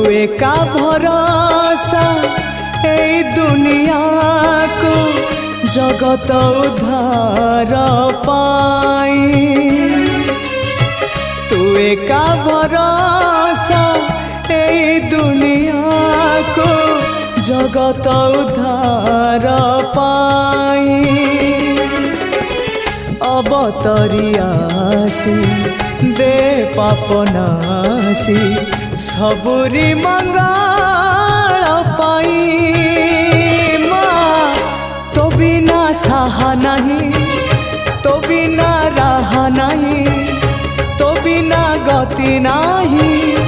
एका भरोसा ए दुनिया को जगत उद्धार पाई। तू एका भरोसा ए दुनिया को जगत उद्धार पाई। अवतरी आसी दे पापनासी सबुरी मंगल पाई। माँ तो बिना साहा नहीं, तो बिना राह नहीं, तो बिना गति नहीं।